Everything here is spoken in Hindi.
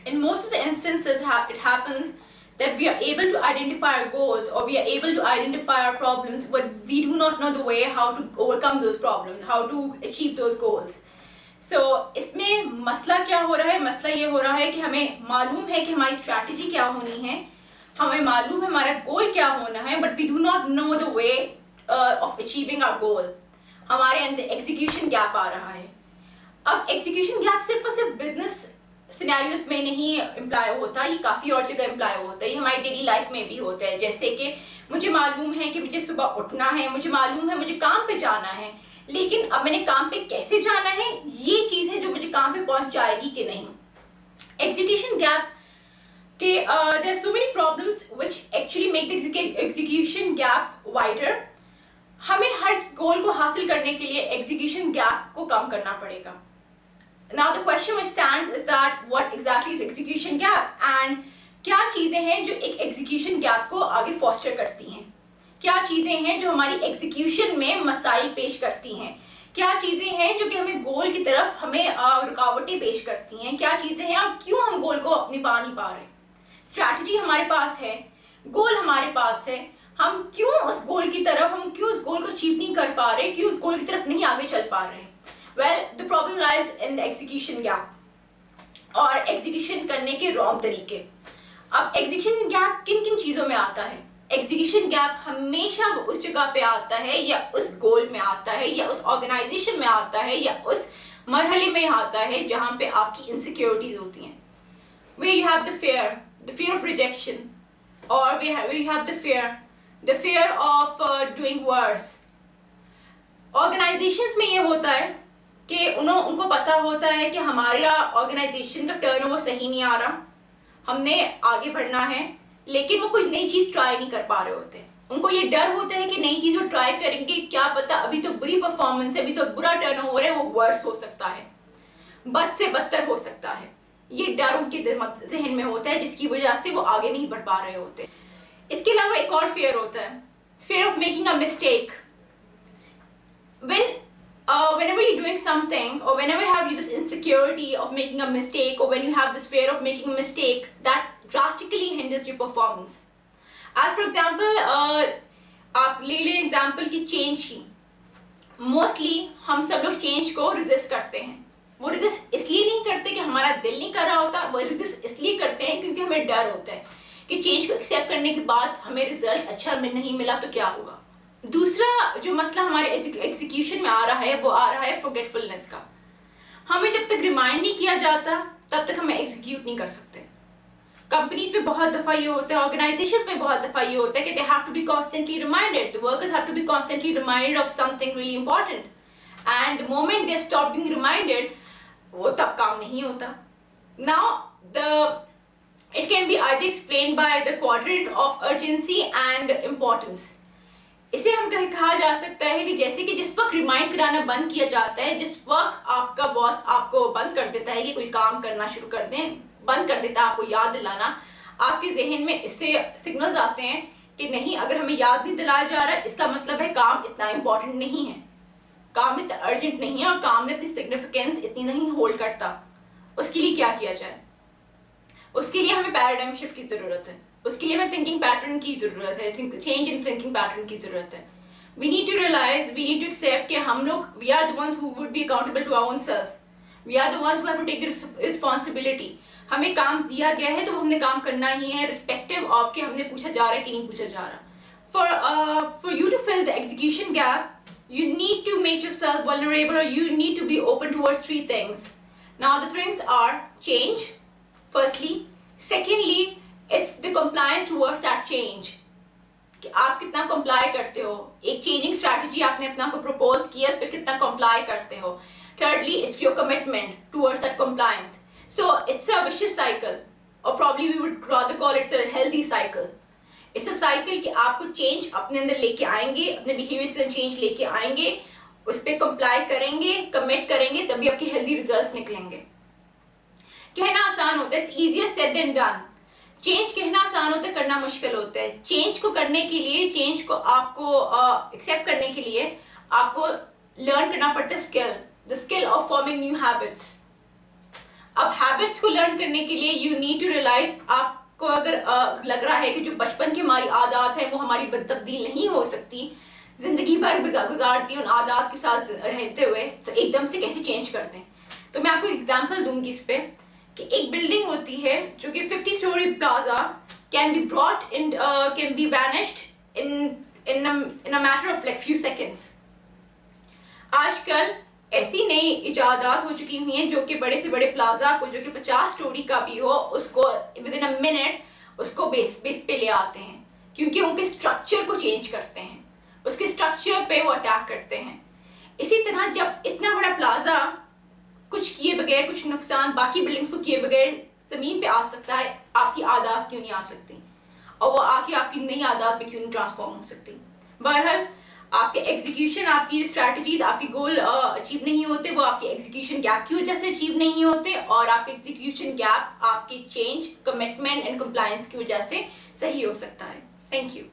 In most of the instances, it happens that we are able to identify our goals or we are able to identify our problems, but we do not know the way how to overcome those problems, how to achieve those goals. So इसमें मसला क्या हो रहा है? मसला ये हो रहा है कि हमें मालूम है कि हमारी स्ट्रैटेजी क्या होनी है, हमें मालूम है हमारा गोल क्या होना है, but we do not know the way of achieving our goal. हमारे अंदर एग्जीक्यूशन गैप आ रहा है. अब एग्जीक्यूशन गैप सिर्फ और सिर्फ बिजनेस सिनेरियोज में नहीं इम्प्लाई होता, ये काफ़ी और जगह इम्प्लाई होता है. ये हमारी डेली लाइफ में भी होता है. जैसे कि मुझे मालूम है कि मुझे सुबह उठना है, मुझे मालूम है मुझे काम पे जाना है, लेकिन अब मैंने काम पे कैसे जाना है, ये चीज़ है जो मुझे काम पे पहुंच जाएगी कि नहीं. एग्जीक्यूशन गैप के there are so many problems which actually make the execution gap wider. हमें हर गोल को हासिल करने के लिए एग्जीक्यूशन गैप को कम करना पड़ेगा. Now the question which stands is that what exactly is execution gap and क्या चीजें हैं जो एक execution gap को आगे foster करती हैं, क्या चीजें हैं जो हमारी execution में मसाइल पेश करती हैं, क्या चीजें हैं जो कि हमें गोल की तरफ हमें रुकावटें पेश करती हैं, क्या चीजें हैं और क्यों हम गोल को अपनी पा नहीं पा रहे. स्ट्रैटेजी हमारे पास है, गोल हमारे पास है, हम क्यों उस गोल की तरफ, हम क्यों उस गोल को अचीव नहीं कर पा रहे, क्यों उस गोल की तरफ नहीं आगे चल पा रहे. Well, the problem lies in the execution gap और execution करने के wrong तरीके. अब execution gap किन किन चीज़ों में आता है? Execution gap हमेशा उस जगह पे आता है या उस गोल में आता है या उस organization में आता है या उस मरहले में आता है जहाँ पे आपकी insecurities होती हैं. Where you have the fear of rejection, or where you have the fear of doing worse. Organizations में ये होता है कि उनको पता होता है कि हमारा ऑर्गेनाइजेशन का टर्नओवर सही नहीं आ रहा, हमने आगे बढ़ना है, लेकिन वो कोई नई चीज़ ट्राई नहीं कर पा रहे होते. उनको ये डर होता है कि नई चीज़ वो ट्राई करेंगे, क्या पता अभी तो बुरी परफॉर्मेंस है, अभी तो बुरा टर्नओवर है, वो वर्स हो सकता है, बद से बदतर हो सकता है. ये डर उनके जहन में होता है जिसकी वजह से वो आगे नहीं बढ़ पा रहे होते. इसके अलावा एक और फेयर होता है, fair of making a mistake. Whenever you're doing something, or whenever you have this insecurity of making a mistake, or when you have this fear of making a mistake, that drastically hinders your performance. As for example, आप ले लें example की change की. Mostly हम सब लोग change को resist करते हैं. वो resist इसलिए नहीं करते कि हमारा दिल नहीं कर रहा होता, वो resist इसलिए करते हैं क्योंकि हमें डर होता है कि change को accept करने के बाद हमें result अच्छा नहीं मिला तो क्या होगा. दूसरा जो मसला हमारे एग्जीक्यूशन में आ रहा है वो आ रहा है फॉरगेटफुलनेस का. हमें जब तक रिमाइंड नहीं किया जाता तब तक हमें एग्जीक्यूट नहीं कर सकते. कंपनीज में बहुत दफा ये होता है, ऑर्गेनाइजेशन में बहुत दफा ये होता है कि they have to be constantly reminded, the workers have to be constantly reminded of something really important, and the moment they stop being reminded वो तब काम नहीं होता. Now it can be either explained by the quadrant of urgency and importance. इसे हम कहा जा सकता है कि जैसे कि जिस वक्त रिमाइंड कराना बंद किया जाता है, जिस वक्त आपका बॉस आपको बंद कर देता है कि कोई काम करना शुरू कर दें, बंद कर देता है आपको याद दिलाना, आपके जहन में इससे सिग्नल्स आते हैं कि नहीं, अगर हमें याद नहीं दिलाया जा रहा है इसका मतलब है काम इतना इंपॉर्टेंट नहीं है, काम इतना अर्जेंट नहीं है और काम में इतनी सिग्निफिकेंस इतनी नहीं होल्ड करता. उसके लिए क्या किया जाए? उसके लिए हमें पैराडाइम शिफ्ट की जरूरत है, उसके लिए हमें थिंकिंग पैटर्न की जरूरत है, चेंज इन थिंकिंग पैटर्न की जरूरत है. We need to realise, we need to accept कि हम लोग we are the ones who would be accountable to our own selves, we are the ones who have to take the responsibility. हमें काम दिया गया है तो हमने काम करना ही है, रिस्पेक्टिव ऑफ कि हमने पूछा जा रहा है कि नहीं पूछा जा रहा. For you to fill the execution gap, you need to make yourself vulnerable, or you need to be open towards three things. Now the things are change, firstly. Secondly, it's the compliance towards that change. कि आप कितना comply करते हो, एक changing strategy आपने अपना को propose किया, उस पे कितना comply करते हो. Thirdly, it's your commitment towards that compliance. So it's a vicious cycle, or probably we would rather call it a healthy cycle. It's a cycle कि आपको change अपने अंदर लेके आएंगे, अपने behaviors के अंदर change लेके आएंगे, उस पे comply करेंगे, commit करेंगे, तभी आपके healthy results निकलेंगे. कहना आसान होता है, it's easier said than done. Change कहना आसान होता है, करना मुश्किल होता है. चेंज को करने के लिए, चेंज को आपको एक्सेप्ट करने के लिए आपको लर्न करना पड़ता है skill, the skill of forming new habits. अब हैबिट्स को लर्न करने के लिए यू नीड टू रियलाइज, आपको अगर लग रहा है कि जो बचपन की हमारी आदत है वो हमारी तब्दील नहीं हो सकती, जिंदगी भर गुजारती उन आदत के साथ रहते हुए, तो एकदम से कैसे चेंज करते हैं। तो मैं आपको एग्जांपल दूंगी इस पे कि एक बिल्डिंग होती है जो कि 50 story plaza can be brought in, can be vanished in a matter of like few seconds. आजकल ऐसी नई इजादात हो चुकी हुई हैं जो कि बड़े से बड़े प्लाजा को, जो कि 50 स्टोरी का भी हो, उसको विद इन अ मिनट उसको बेस पे ले आते हैं, क्योंकि उनके स्ट्रक्चर को चेंज करते हैं, उसके स्ट्रक्चर पे वो अटैक करते हैं। इसी तरह जब इतना बड़ा प्लाजा कुछ किए बगैर, कुछ नुकसान बाकी बिल्डिंग्स को किए बगैर जमीन पे आ सकता है, आपकी आदत क्यों नहीं आ सकती, और वो आके आपकी नई आदत पे क्यों नहीं ट्रांसफॉर्म हो सकती। बहरहाल आपके एग्जीक्यूशन, आपकी स्ट्रैटेजीज, आपके गोल अचीव नहीं होते, वो आपके एग्जीक्यूशन गैप की वजह से अचीव नहीं होते, और आपके एग्जीक्यूशन गैप आपके चेंज, कमिटमेंट एंड कंप्लायंस की वजह से सही हो सकता है। Thank you.